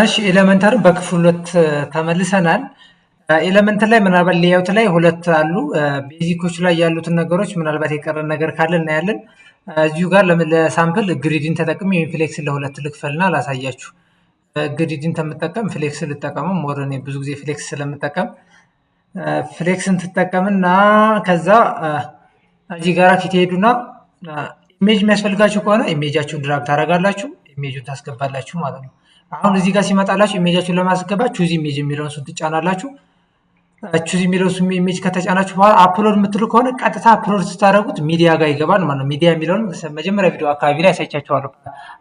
እሺ ኤሌመንተርን በክፍል 2 ተመልሰናል። ኤሌመንተር ላይ ምናልባት ሌአውት ላይ 2 አሉ። ቤዚኮች ላይ ያሉትን ነገሮች ምናልባት የቀረን ነገር ካለ እናያለን። እዚሁ ጋር ለሳምፕል ግሪድን ተጠቅሜ ፍሌክስን ለሁለት ልክፈልና ላሳያችሁ። ግሪድን ተምጠቀም ፍሌክስ ልጠቀመው ሞር እኔ ብዙ ጊዜ ፍሌክስ ስለምጠቀም ፍሌክስን ትጠቀምና ከዛ እዚህ ጋር ፊት ሄዱና ኢሜጅ የሚያስፈልጋችሁ ከሆነ ኢሜጃችሁን ድራግ ታደርጋላችሁ፣ ኢሜጁን ታስገባላችሁ ማለት ነው። አሁን እዚህ ጋር ሲመጣላችሁ ኢሜጃችሁን ለማስገባት ቹዝ ኢሜጅ የሚለውን እሱን ትጫናላችሁ። ቹዝ የሚለውን ኢሜጅ ከተጫናችሁ በኋላ አፕሎድ የምትሉ ከሆነ ቀጥታ አፕሎድ ስታደርጉት ሚዲያ ጋር ይገባል ማለት ነው። ሚዲያ የሚለውን መጀመሪያ ቪዲዮ አካባቢ ላይ ያሳይቻችኋለሁ፣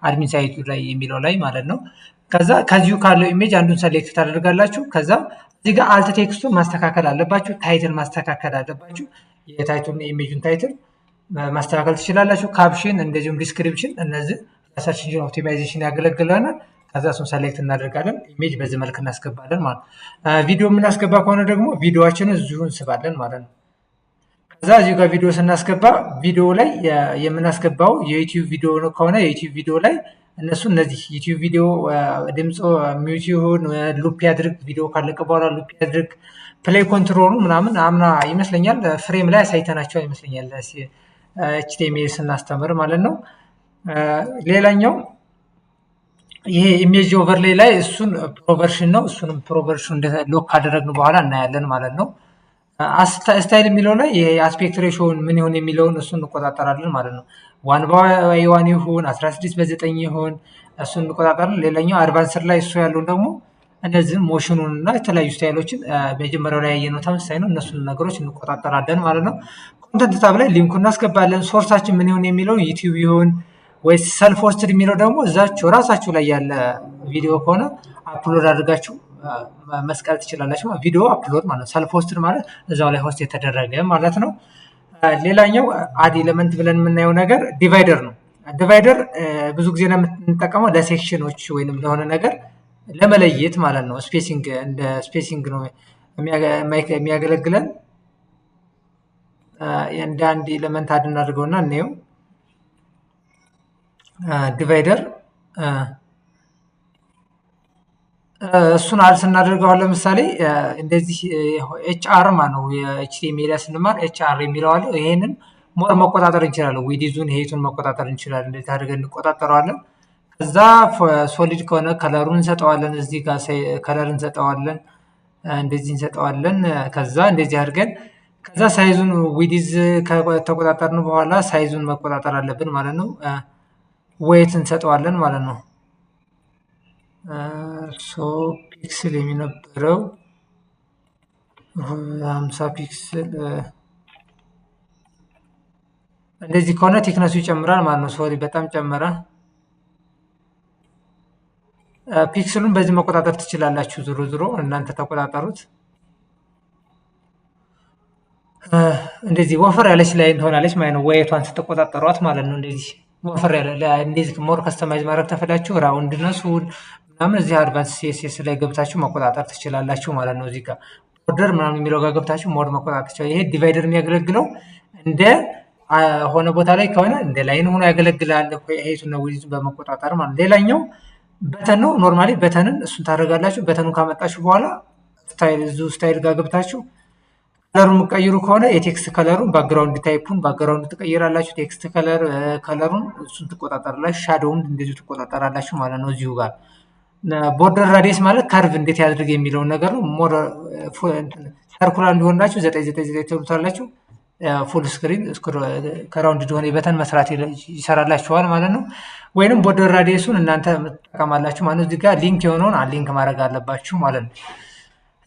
አድሚን ሳይቱ ላይ የሚለው ላይ ማለት ነው። ከዛ ከዚሁ ካለው ኢሜጅ አንዱን ሰሌክት ታደርጋላችሁ። ከዛ እዚህ ጋር አልት ቴክስቱን ማስተካከል አለባችሁ፣ ታይትል ማስተካከል አለባችሁ። የታይቱን የኢሜጁን ታይትል ማስተካከል ትችላላችሁ። ካፕሽን እንደዚሁም ዲስክሪፕሽን እነዚህ ሰርች ኢንጂን ኦፕቲማይዜሽን ያገለግለናል። ከዛ እሱን ሰሌክት እናደርጋለን። ኢሜጅ በዚህ መልክ እናስገባለን ማለት ነው። ቪዲዮ የምናስገባ ከሆነ ደግሞ ቪዲዮዋችንን እዚሁ እንስባለን ማለት ነው። ከዛ እዚሁ ጋር ቪዲዮ ስናስገባ ቪዲዮ ላይ የምናስገባው የዩቲዩብ ቪዲዮ ከሆነ የዩቲዩብ ቪዲዮ ላይ እነዚህ ዩቲዩብ ቪዲዮ ድምፅ ሚውት ይሁን ሉፕ ያድርግ፣ ቪዲዮ ካለቀ በኋላ ሉፕ ያድርግ፣ ፕሌይ ኮንትሮሉ ምናምን አምና ይመስለኛል ፍሬም ላይ አሳይተናቸው ይመስለኛል ኤችቲኤምኤል ስናስተምር ማለት ነው። ሌላኛው ይሄ ኢሜጅ ኦቨርሌይ ላይ እሱን ፕሮቨርሽን ነው። እሱንም ፕሮቨርሽን ሎክ ካደረግን በኋላ እናያለን ማለት ነው። ስታይል የሚለው ላይ ይሄ አስፔክት ሬሾውን ምን ይሁን የሚለውን እሱን እንቆጣጠራለን ማለት ነው። 1:1 ይሁን 16:9 ይሁን እሱን እንቆጣጠራለን። ሌላኛው አድቫንስድ ላይ እሱ ያለውን ደግሞ እነዚህም ሞሽኑን እና የተለያዩ ስታይሎችን መጀመሪያው ላይ ያየነው ተመሳሳይ ነው። እነሱን ነገሮች እንቆጣጠራለን ማለት ነው። ኮንተንት ታብ ላይ ሊንኩ እናስገባለን። ሶርሳችን ምን ይሁን የሚለው ዩቲዩብ ይሁን ወይስ ሰልፍ ሆስትድ የሚለው ደግሞ እዛችሁ ራሳችሁ ላይ ያለ ቪዲዮ ከሆነ አፕሎድ አድርጋችሁ መስቀል ትችላላችሁ። ቪዲዮ አፕሎድ ማለት ሰልፍ ሆስትድ ማለት እዛው ላይ ሆስት የተደረገ ማለት ነው። ሌላኛው አድ ኤሌመንት ብለን የምናየው ነገር ዲቫይደር ነው። ዲቫይደር ብዙ ጊዜ ነው የምንጠቀመው ለሴክሽኖች ወይንም ለሆነ ነገር ለመለየት ማለት ነው። ስፔሲንግ እንደ ስፔሲንግ ነው የሚያገለግለን። እንደ አንድ ኤሌመንት አድ እናድርገውና እንየው። ዲቫይደር እሱን አድ ስናደርገው ለምሳሌ እንደዚህ ኤችአር ነው የኤችቲኤምኤል ስንማር ኤችአር የሚለው አለ። ይሄንን ሞር መቆጣጠር እንችላለን። ዊድዙን ሄቱን መቆጣጠር እንችላለን። እንደዚህ አድርገን እንቆጣጠረዋለን። ከዛ ሶሊድ ከሆነ ከለሩን እንሰጠዋለን። እዚህ ጋር ከለር እንሰጠዋለን፣ እንደዚህ እንሰጠዋለን። ከዛ እንደዚህ አድርገን ከዛ ሳይዙን ዊድዝ ከተቆጣጠርን በኋላ ሳይዙን መቆጣጠር አለብን ማለት ነው። ዌይት እንሰጠዋለን ማለት ነው። ፒክስል የሚነበረው 50 ፒክስል እንደዚህ ከሆነ ቲክነሱ ይጨምራል ማለት ነው። ሶሪ በጣም ጨመረ። ፒክስሉን በዚህ መቆጣጠር ትችላላችሁ። ዞሮ ዞሮ እናንተ ተቆጣጠሩት። እንደዚህ ወፈር ያለች ላይ ትሆናለች ማለት ነው። ዌይቷን ስትቆጣጠሯት ማለት ነው። እንደዚህ ወፈር ያለ እንደዚህ ሞር ከስተማይዝ ማድረግ ተፈላችሁ ራውንድነሱን ምናምን እዚህ አድቫንስ ሲኤስኤስ ላይ ገብታችሁ መቆጣጠር ትችላላችሁ ማለት ነው። እዚህ ጋር ቦርደር ምናምን የሚለው ጋር ገብታችሁ ሞድ መቆጣጠር ትችላላችሁ። ይሄ ዲቫይደር የሚያገለግለው እንደ ሆነ ቦታ ላይ ከሆነ እንደ ላይን ሆኖ ያገለግላል። ሄቱን ነው ዊዙን በመቆጣጠር ማለት ነው። ሌላኛው በተን ነው። ኖርማሊ በተንን እሱን ታደርጋላችሁ። በተኑን ካመጣችሁ በኋላ ስታይል ጋር ገብታችሁ ከለሩን የምትቀይሩ ከሆነ የቴክስት ከለሩን ባክግራውንድ ታይፑን ባክግራውንድ ትቀይራላችሁ። ቴክስት ከለሩን እሱን ትቆጣጠራላችሁ። ሻዶውን እንደዚሁ ትቆጣጠራላችሁ ማለት ነው። እዚሁ ጋር ቦርደር ራዲየስ ማለት ከርቭ እንዴት ያድርግ የሚለውን ነገር ነው። ሞር ሰርኩላር እንዲሆንላችሁ 999 ትሉታላችሁ። ፉል ስክሪን ከራውንድ እንደሆነ በተን መስራት ይሰራላችኋል ማለት ነው። ወይንም ቦርደር ራዲየሱን እናንተ ትጠቀማላችሁ ማለት ነው። እዚህ ጋር ሊንክ የሆነውን ሊንክ ማድረግ አለባችሁ ማለት ነው።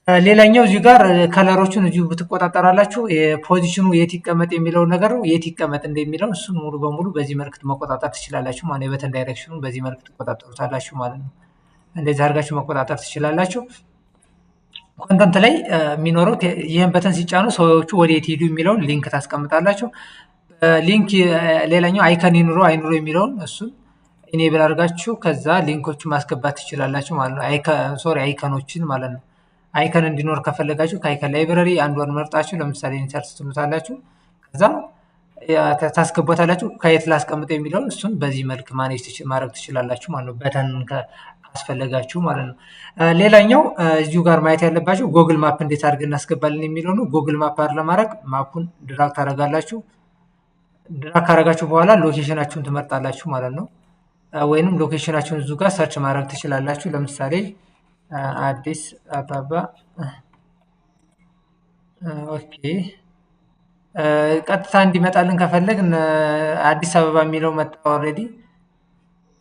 ሌላኛው እዚህ ጋር ከለሮቹን እዚሁ ብትቆጣጠራላችሁ። የፖዚሽኑ የት ይቀመጥ የሚለው ነገር ነው። የት ይቀመጥ እንደሚለው እሱን ሙሉ በሙሉ በዚህ መልክ መቆጣጠር ትችላላችሁ ማለት ነው። የበተን ዳይሬክሽኑን በዚህ መልክ ትቆጣጠሩታላችሁ ማለት ነው። እንደዚህ አድርጋችሁ መቆጣጠር ትችላላችሁ። ኮንተንት ላይ የሚኖረው ይህን በተን ሲጫኑ ሰዎቹ ወዴት ሄዱ የሚለውን ሊንክ ታስቀምጣላችሁ። ሊንክ ሌላኛው አይከን ይኑረው አይኑረው የሚለውን እሱን ኢኔብል አድርጋችሁ ከዛ ሊንኮቹን ማስገባት ትችላላችሁ ማለት ነው። አይከኖችን ማለት ነው። አይከን እንዲኖር ከፈለጋችሁ ከአይከን ላይብረሪ አንዷን መርጣችሁ ለምሳሌ ኢንሰርት ትሉታላችሁ። ከዛ ታስገባታላችሁ። ከየት ላስቀምጥ የሚለውን እሱን በዚህ መልክ ማኔጅ ማድረግ ትችላላችሁ ማለት ነው። በተን አስፈለጋችሁ ማለት ነው። ሌላኛው እዚሁ ጋር ማየት ያለባችሁ ጎግል ማፕ እንዴት አድርገን እናስገባለን የሚለው ነው። ጎግል ማፕ ለማድረግ ማፑን ድራግ ታደርጋላችሁ። ድራግ ካደረጋችሁ በኋላ ሎኬሽናችሁን ትመርጣላችሁ ማለት ነው። ወይንም ሎኬሽናችሁን እዚሁ ጋር ሰርች ማድረግ ትችላላችሁ። ለምሳሌ አዲስ አበባ ኦኬ። ቀጥታ እንዲመጣልን ከፈለግን አዲስ አበባ የሚለው መጣ ኦልሬዲ።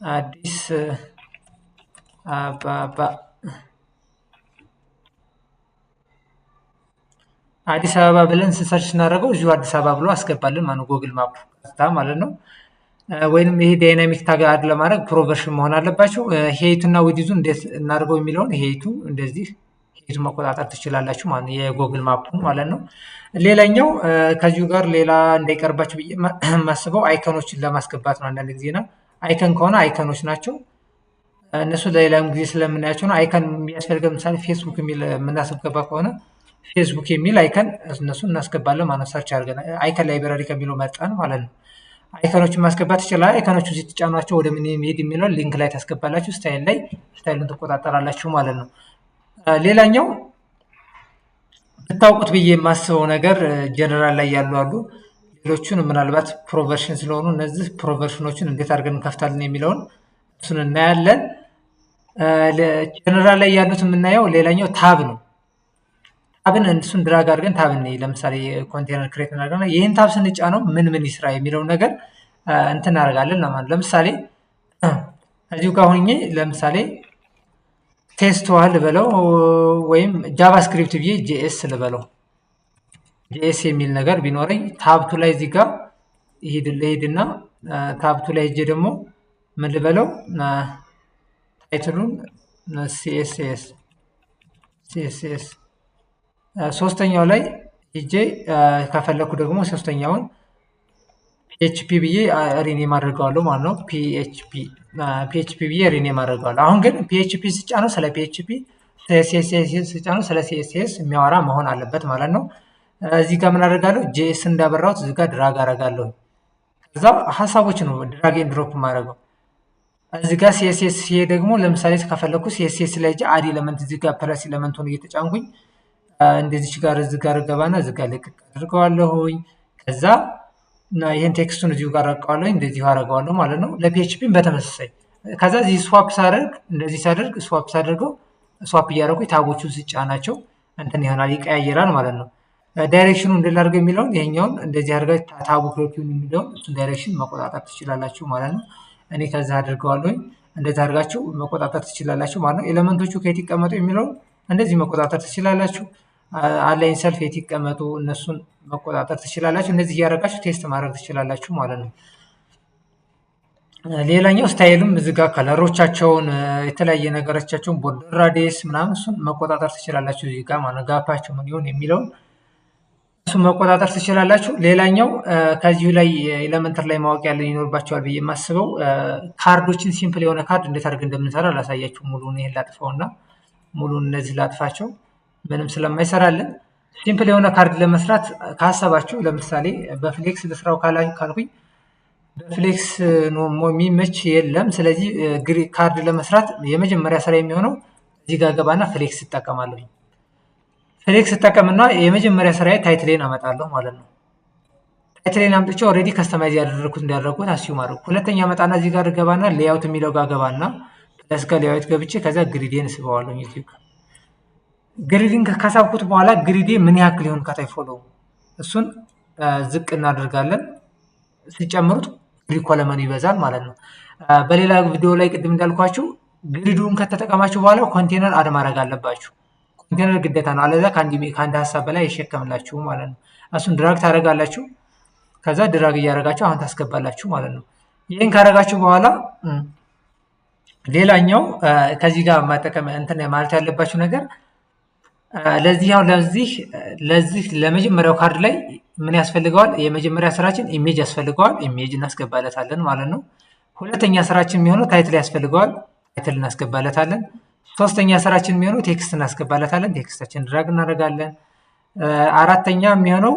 አዲስ አበባ አዲስ አበባ ብለን ሰርች ስናደርገው እዚሁ አዲስ አበባ ብሎ አስገባልን ማለት ነው፣ ጎግል ማፕ ቀጥታ ማለት ነው። ወይንም ይሄ ዳይናሚክ ታግ አድ ለማድረግ ፕሮቨርሽን መሆን አለባቸው። ሄይቱ እና ዊድዙ እንዴት እናደርገው የሚለውን ሄይቱ እንደዚህ ሄይቱ መቆጣጠር ትችላላችሁ ማለት ነው፣ የጎግል ማፑ ማለት ነው። ሌላኛው ከዚሁ ጋር ሌላ እንዳይቀርባችሁ ብዬ የማስበው አይከኖችን ለማስገባት ነው። አንዳንድ ጊዜ ነው አይከን ከሆነ አይከኖች ናቸው እነሱ ለሌላም ጊዜ ስለምናያቸው ነው። አይከን የሚያስፈልገው ለምሳሌ ፌስቡክ የሚል የምናስገባ ከሆነ ፌስቡክ የሚል አይከን እነሱ እናስገባለን ማለት ነው። ሰርች አድርገን አይከን ላይብራሪ ከሚለው መርጠን ማለት ነው። አይከኖችን ማስገባት ይችላል። አይከኖቹን ስትጫኗቸው ወደ ምን የሚሄድ የሚለውን ሊንክ ላይ ታስገባላችሁ። ስታይል ላይ ስታይሉን ትቆጣጠራላችሁ ማለት ነው። ሌላኛው ብታውቁት ብዬ የማስበው ነገር ጀነራል ላይ ያሉ አሉ። ሌሎቹን ምናልባት ፕሮቨርሽን ስለሆኑ እነዚህ ፕሮቨርሽኖችን እንዴት አድርገን እንከፍታለን የሚለውን እሱን እናያለን። ጀነራል ላይ ያሉት የምናየው ሌላኛው ታብ ነው። ታብን እሱን ድራግ አድርገን ታብን ለምሳሌ ኮንቴነር ክሬት እናደርጋለን። ይህን ታብ ስንጫነው ምን ምን ይስራ የሚለውን ነገር እንትን እናደርጋለን ማለት ነው። ለምሳሌ እዚሁ ጋር ሆኜ ለምሳሌ ቴስት ዋን ልበለው ወይም ጃቫስክሪፕት ብዬ ጄኤስ ልበለው። ጄኤስ የሚል ነገር ቢኖረኝ ታብቱ ላይ እዚህ ጋር ይሄድና ታብቱ ላይ ሄጄ ደግሞ ምን ልበለው ታይትሉን ሲኤስኤስ ሶስተኛው ላይ ሄጄ ከፈለኩ ደግሞ ሶስተኛውን ፒኤችፒ ብዬ ሪኔም አድርገዋለሁ ማለት ነው። ፒኤችፒ ብዬ ሪኔም አድርገዋለሁ። አሁን ግን ፒኤችፒ ስጫነው ስለ ፒኤችፒ፣ ሲኤስኤስ ስጫነው ስለ ሲኤስኤስ የሚያወራ መሆን አለበት ማለት ነው። እዚህ ጋር ምን አደርጋለሁ? ጄኤስ እንዳበራሁት እዚህ ጋር ድራግ አደርጋለሁ። ከዛ ሀሳቦች ነው ድራግ ኤንድ ድሮፕ ማድረገው። እዚህ ጋር ሲኤስኤስ ሲሄድ ደግሞ ለምሳሌ ከፈለኩ ሲኤስኤስ ላይ ሄጄ አድ ኤለመንት እዚህ ጋር ፕለስ ኤለመንቱን እየተጫንኩኝ እንደዚህ ጋር እዚህ ጋር ገባና እዚህ ጋር ልቅ አድርገዋለሁኝ። ከዛ ይሄን ቴክስቱን እዚሁ ጋር አቀዋለሁኝ እንደዚሁ አደርገዋለሁ ማለት ነው። ለፒኤችፒም በተመሳሳይ ከዛ እዚህ ስዋፕ ሳደርግ እንደዚህ ሳደርግ ስዋፕ ሳደርገው ስዋፕ እያደረጉኝ ታቦቹን ስጫናቸው እንትን ይሆናል ይቀያየራል ማለት ነው። ዳይሬክሽኑ እንድላርገው የሚለውን ይሄኛውን እንደዚህ አድርጋችሁ ታቡ ክሎኪውን የሚለውን እሱን ዳይሬክሽን መቆጣጠር ትችላላችሁ ማለት ነው። እኔ ከዛ አድርገዋለሁኝ እንደዚህ አድርጋችሁ መቆጣጠር ትችላላችሁ ማለት ነው። ኤሌመንቶቹ ከየት ይቀመጡ የሚለውን እንደዚህ መቆጣጠር ትችላላችሁ። አላይን ሰልፍ የት ይቀመጡ እነሱን መቆጣጠር ትችላላችሁ። እነዚህ እያደረጋችሁ ቴስት ማድረግ ትችላላችሁ ማለት ነው። ሌላኛው ስታይልም እዚህ ጋር ከለሮቻቸውን የተለያየ ነገሮቻቸውን ቦርደር ራዲየስ ምናምን እሱን መቆጣጠር ትችላላችሁ። እዚህ ጋር ማለት ጋፓቸው ምን ይሆን የሚለውን እሱን መቆጣጠር ትችላላችሁ። ሌላኛው ከዚሁ ላይ ኤሌመንተር ላይ ማወቅ ያለ ይኖርባቸዋል ብዬ የማስበው ካርዶችን ሲምፕል የሆነ ካርድ እንዴት አድርገን እንደምንሰራ ላሳያችሁ። ሙሉን ይሄን ላጥፋውና ሙሉን እነዚህ ላጥፋቸው ምንም ስለማይሰራልን ሲምፕል የሆነ ካርድ ለመስራት ካሰባችሁ ለምሳሌ በፍሌክስ ልስራው ካልኩኝ በፍሌክስ የሚመች የለም። ስለዚህ ካርድ ለመስራት የመጀመሪያ ስራ የሚሆነው እዚህ ጋር ገባና ፍሌክስ እጠቀማለሁ። ፍሌክስ እጠቀምና የመጀመሪያ ስራዬ ታይትሌን አመጣለሁ ማለት ነው። ታይትሌን አምጥቼ ኦልሬዲ ከስተማይዝ ያደረኩት እንዳደረኩት አስዩም አድርጉ። ሁለተኛ መጣና እዚህ ጋር ገባና ሌአውት የሚለው ጋር ገባና ፕለስ ጋር ሌአውት ገብቼ ከዛ ግሪዴን ስበዋለሁ። እዚህ ጋር ግሪድን ከሳብኩት በኋላ ግሪዴ ምን ያክል ይሆን ከታይ ፎሎ እሱን ዝቅ እናደርጋለን። ሲጨምሩት ግሪድ ኮለመን ይበዛል ማለት ነው። በሌላ ቪዲዮ ላይ ቅድም እንዳልኳችሁ ግሪዱን ከተጠቀማችሁ በኋላ ኮንቴነር አድ ማድረግ አለባችሁ። ኮንቴነር ግዴታ ነው፣ አለዛ ከአንድ ሀሳብ በላይ አይሸከምላችሁ ማለት ነው። እሱን ድራግ ታደርጋላችሁ። ከዛ ድራግ እያደረጋችሁ አሁን ታስገባላችሁ ማለት ነው። ይህን ካደረጋችሁ በኋላ ሌላኛው ከዚህ ጋር መጠቀም እንትን ማለት ያለባችሁ ነገር ለዚህ ለመጀመሪያው ካርድ ላይ ምን ያስፈልገዋል? የመጀመሪያ ስራችን ኢሜጅ ያስፈልገዋል። ኢሜጅ እናስገባለታለን ማለት ነው። ሁለተኛ ስራችን የሚሆነው ታይትል ያስፈልገዋል። ታይትል እናስገባለታለን። ሶስተኛ ስራችን የሚሆነው ቴክስት እናስገባለታለን። ቴክስታችን ድራግ እናደርጋለን። አራተኛ የሚሆነው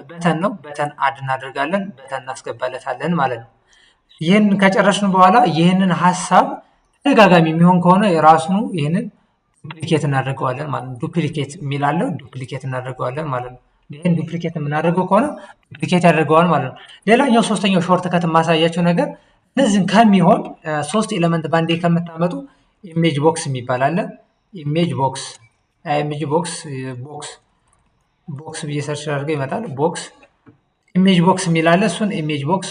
በተን ነው። በተን አድ እናደርጋለን። በተን እናስገባለታለን ማለት ነው። ይህን ከጨረስን በኋላ ይህንን ሀሳብ ተደጋጋሚ የሚሆን ከሆነ የራሱኑ ይህንን ዱፕሊኬት እናደርገዋለን ማለት ነው። ዱፕሊኬት የሚላለው ዱፕሊኬት እናደርገዋለን ማለት ነው። ይህን ዱፕሊኬት የምናደርገው ከሆነ ዱፕሊኬት ያደርገዋል ማለት ነው። ሌላኛው ሶስተኛው ሾርት ከት የማሳያቸው ነገር እነዚህን ከሚሆን 3 ኤሌመንት ባንዴ ከምታመጡ ኢሜጅ ቦክስ የሚባል አለ። ኢሜጅ ቦክስ ቦክስ ብዬ ሰርች አድርገው ይመጣል። ቦክስ ኢሜጅ ቦክስ የሚል አለ። እሱን ኢሜጅ ቦክስ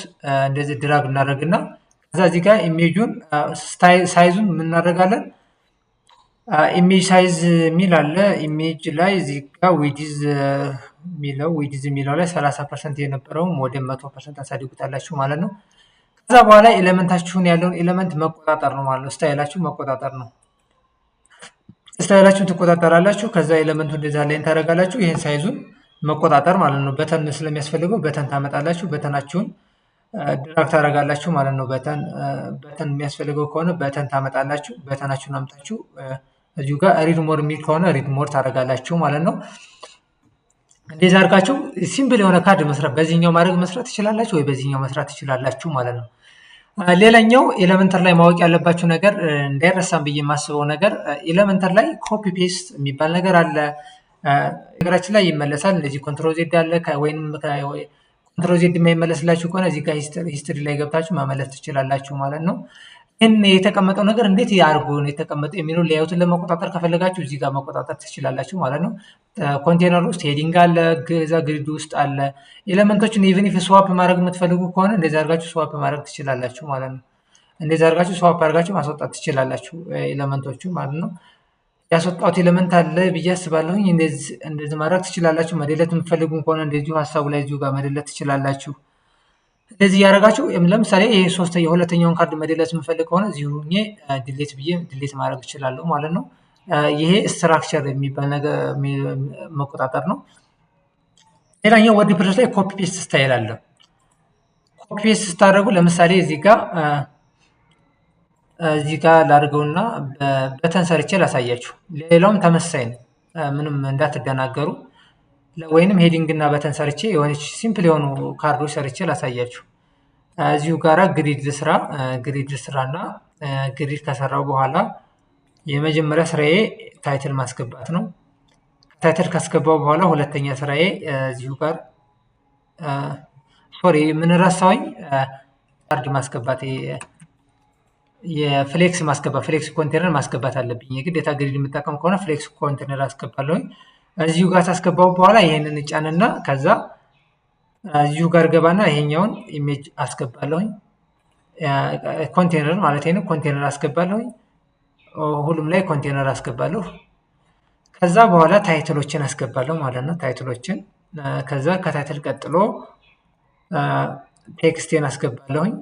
እንደዚህ ድራግ እናደርግና ከዛ እዚህ ጋር ኢሜጁን ሳይዙን የምናደርጋለን። ኢሜጅ ሳይዝ የሚል አለ። ኢሜጅ ላይ እዚህ ጋር ዊድዝ የሚለው ላይ 30% የነበረውም ወደ 100% ታሳድጉታላችሁ ማለት ነው። ከዛ በኋላ ኤሌመንታችሁን ያለውን ኤሌመንት መቆጣጠር ነው ማለት ነው። ስታይላችሁ መቆጣጠር ነው። ስታይላችሁን ትቆጣጠራላችሁ። ከዛ ኤሌመንቱ እንደዛ ላይ ታደርጋላችሁ። ይሄን ሳይዙን መቆጣጠር ማለት ነው። በተን ስለሚያስፈልገው በተን ታመጣላችሁ። በተናችሁን ድራግ ታደርጋላችሁ ማለት ነው። በተን የሚያስፈልገው ከሆነ በተን ታመጣላችሁ። በተናችሁን አምጣችሁ እዚሁ ጋር ሪድ ሞር የሚል ከሆነ ሪድ ሞር ታደርጋላችሁ ማለት ነው። እንደዚህ አድርጋችሁ ሲምፕል የሆነ ካርድ መስራት በዚህኛው ማድረግ መስራት ትችላላችሁ ወይ በዚህኛው መስራት ትችላላችሁ ማለት ነው። ሌላኛው ኤሌመንተር ላይ ማወቅ ያለባችሁ ነገር እንዳይረሳም ብዬ የማስበው ነገር ኤሌመንተር ላይ ኮፒ ፔስት የሚባል ነገር አለ። ነገራችን ላይ ይመለሳል። እንደዚህ ኮንትሮል ዜድ አለ ወይም ኮንትሮል ዜድ የማይመለስላችሁ ከሆነ እዚህ ጋር ሂስትሪ ላይ ገብታችሁ መመለስ ትችላላችሁ ማለት ነው። ግን የተቀመጠው ነገር እንዴት ያርጉ ነው የተቀመጠው የሚለው ሌያውትን ለመቆጣጠር ከፈለጋችሁ እዚህ ጋር መቆጣጠር ትችላላችሁ ማለት ነው። ኮንቴነር ውስጥ ሄዲንግ አለ፣ ገዛ ግሪድ ውስጥ አለ። ኤሌመንቶችን ኢቭን ኢፍ ስዋፕ ማድረግ የምትፈልጉ ከሆነ እንደዚህ አድርጋችሁ ስዋፕ ማድረግ ትችላላችሁ ማለት ነው። እንደዚህ አድርጋችሁ ስዋፕ አድርጋችሁ ማስወጣት ትችላላችሁ ኤሌመንቶቹ ማለት ነው። ያስወጣሁት ኤሌመንት አለ ብዬ አስባለሁኝ። እንደዚህ ማድረግ ትችላላችሁ። መደለት የምትፈልጉ ከሆነ እንደዚሁ ሀሳቡ ላይ እዚሁ ጋር መደለት ትችላላችሁ። እንደዚህ ያደረጋችሁ ለምሳሌ ይሄ የሁለተኛውን ካርድ መደለት የምፈልግ ከሆነ እዚሁ ሆኜ ዲሌት ብዬ ዲሌት ማድረግ እችላለሁ ማለት ነው። ይሄ ስትራክቸር የሚባል ነገር መቆጣጠር ነው። ሌላኛው ወርድፕሬስ ላይ ኮፒ ፔስት ስታይል አለ። ኮፒ ፔስት ስታደርጉ ለምሳሌ እዚህ ጋር ላድርገውና በተን ሰርቼ ላሳያችሁ። ሌላውም ተመሳሳይ ነው፣ ምንም እንዳትደናገሩ። ወይንም ሄዲንግ እና በተን ሰርቼ የሆነች ሲምፕል የሆኑ ካርዶች ሰርቼ ላሳያችሁ። እዚሁ ጋራ ግሪድ ስራና ግሪድ ከሰራው በኋላ የመጀመሪያ ስራዬ ታይትል ማስገባት ነው። ታይትል ካስገባው በኋላ ሁለተኛ ስራዬ እዚሁ ጋር ምን ረሳሁኝ፣ ካርድ ማስገባት የፍሌክስ ፍሌክስ ኮንቴነር ማስገባት አለብኝ። የግዴታ ግሪድ የምጠቀም ከሆነ ፍሌክስ ኮንቴነር አስገባለሁኝ። እዚሁ ጋር ታስገባው በኋላ ይሄንን እጫንና ከዛ እዚሁ ጋር ገባና ይሄኛውን ኢሜጅ አስገባለሁኝ። ኮንቴነር ማለት ነው። ኮንቴነር አስገባለሁኝ። ሁሉም ላይ ኮንቴነር አስገባለሁ። ከዛ በኋላ ታይትሎችን አስገባለሁ ማለት ነው። ታይትሎችን ከዛ ከታይትል ቀጥሎ ቴክስቴን አስገባለሁኝ።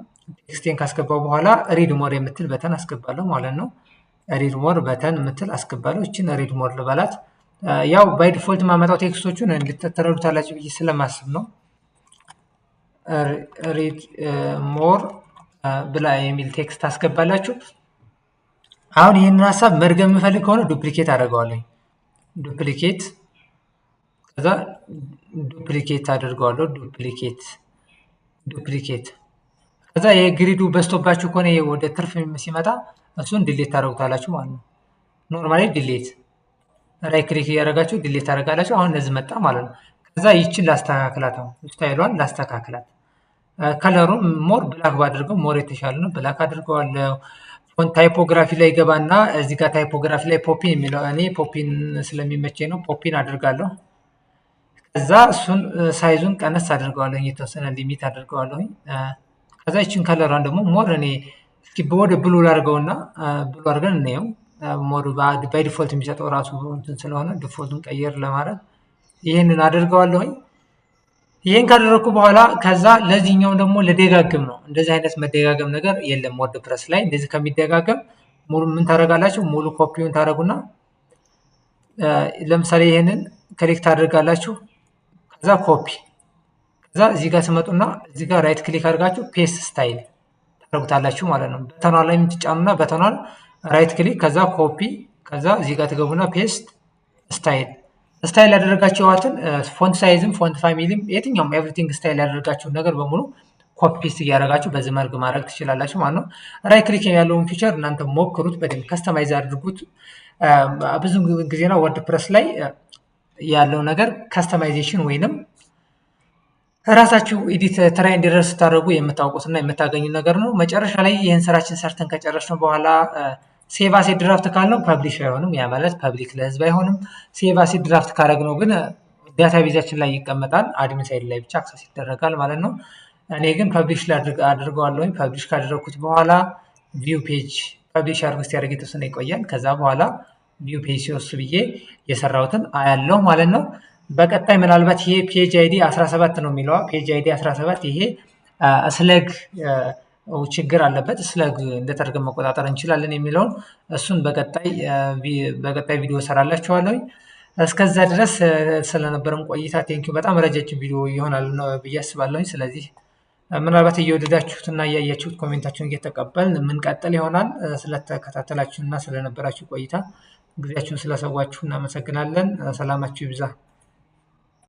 ቴክስቴን ካስገባው በኋላ ሪድ ሞር የምትል በተን አስገባለሁ ማለት ነው። ሪድ ሞር በተን የምትል አስገባለሁ። እችን ሪድ ሞር ልበላት። ያው ባይ ዲፎልት ማመጣው ቴክስቶቹን እንድትተረዱታላችሁ ብዬ ስለማስብ ነው። ሪድ ሞር ብላ የሚል ቴክስት አስገባላችሁ። አሁን ይህንን ሀሳብ መድገም የምፈልግ ከሆነ ዱፕሊኬት አደርገዋለሁ። ከዛ ዱፕሊኬት አደርገዋለሁ። ዱፕሊኬት ከዛ የግሪዱ በስቶባችሁ ከሆነ ወደ ትርፍ ሲመጣ እሱን ዲሌት ታደርጉታላችሁ ማለት ነው። ኖርማሊ ዲሌት ራይት ክሊክ እያደረጋችሁ ዲሌት ታደርጋላችሁ። አሁን እነዚህ መጣ ማለት ነው። ከዛ ይችን ላስተካክላት፣ ስታይሏን ላስተካክላት። ከለሩን ሞር ብላክ ባድርገው ሞር የተሻለ ነው። ብላክ አድርገዋለሁ። ታይፖግራፊ ላይ ገባና እዚህ ጋር ታይፖግራፊ ላይ ፖፒን የሚለው እኔ ፖፒን ስለሚመቸኝ ነው። ፖፒን አድርጋለሁ። ከዛ እሱን ሳይዙን ቀነስ አድርገዋለሁ፣ የተወሰነ ሊሚት አድርገዋለሁ። ከዛ ይችን ከለሯን ደግሞ ሞር እኔ እስኪ ወደ ብሉ ላድርገውና ብሉ አድርገን እንየው። ሞር ባይ ዲፎልት የሚሰጠው ራሱ እንትን ስለሆነ ዲፎልቱን ቀየር ለማድረግ ይህንን አድርገዋለሁኝ። ይህን ካደረግኩ በኋላ ከዛ ለዚህኛው ደግሞ ልደጋግም ነው። እንደዚህ አይነት መደጋገም ነገር የለም ወርድፕረስ ላይ። እንደዚህ ከሚደጋገም ሙሉ ምን ታደርጋላችሁ? ሙሉ ኮፒውን ታደርጉና ለምሳሌ ይህንን ክሊክ ታደርጋላችሁ። ከዛ ኮፒ፣ ከዛ እዚህ ጋር ትመጡና እዚህ ጋር ራይት ክሊክ አድርጋችሁ ፔስት ስታይል ታደርጉታላችሁ ማለት ነው። በተኗ ላይ የምትጫኑና በተኗን ራይት ክሊክ ከዛ ኮፒ፣ ከዛ እዚህ ጋር ትገቡና ፔስት ስታይል ያደረጋችኋትን ፎንት ሳይዝም ፎንት ፋሚሊም የትኛውም ኤቭሪቲንግ ስታይል ያደረጋችሁን ነገር በሙሉ ኮፒ ፔስት እያደረጋችሁ በዚህ መልክ ማድረግ ትችላላችሁ ማለት ነው። ራይት ክሊክ ያለውን ፊቸር እናንተ ሞክሩት፣ በደንብ ከስተማይዝ አድርጉት። ብዙ ጊዜ ነው ወርድፕረስ ላይ ያለው ነገር ከስተማይዜሽን ወይንም ራሳችሁ ኤዲት ትራይ እንዲደርስ ስታደርጉ የምታውቁትና የምታገኙ ነገር ነው። መጨረሻ ላይ ይህን ስራችን ሰርተን ከጨረስን በኋላ ሴቭ አስ ድራፍት ካልነው ፐብሊሽ አይሆንም። ያ ማለት ፐብሊክ ለህዝብ አይሆንም። ሴቭ አስ ድራፍት ካረግነው ግን ዳታቤዛችን ላይ ይቀመጣል። አድሚን ሳይድ ላይ ብቻ አክሰስ ይደረጋል ማለት ነው። እኔ ግን ፐብሊሽ አድርገዋለሁ። ፐብሊሽ ካደረግኩት በኋላ ቪው ፔጅ ፐብሊሽ አድርጎ ሲያደርግ የተወሰነ ይቆያል። ከዛ በኋላ ቪው ፔጅ ሲወስድ ብዬ የሰራሁትን አያለው ማለት ነው። በቀጣይ ምናልባት ይሄ ፔጅ አይዲ 17 ነው የሚለው ፔጅ አይዲ 17 ይሄ ስለግ ችግር አለበት። ስለግ እንደተደረገ መቆጣጠር እንችላለን የሚለውን እሱን በቀጣይ ቪዲዮ ሰራላችኋለሁ። እስከዛ ድረስ ስለነበረን ቆይታ ቴንኪው። በጣም ረጃጅም ቪዲዮ ይሆናል ብዬ አስባለሁ። ስለዚህ ምናልባት እየወደዳችሁትና እያያችሁት ኮሜንታችሁን እየተቀበልን የምንቀጥል ይሆናል። ስለተከታተላችሁና ስለነበራችሁ ቆይታ ጊዜያችሁን ስለሰዋችሁ እናመሰግናለን። ሰላማችሁ ይብዛ።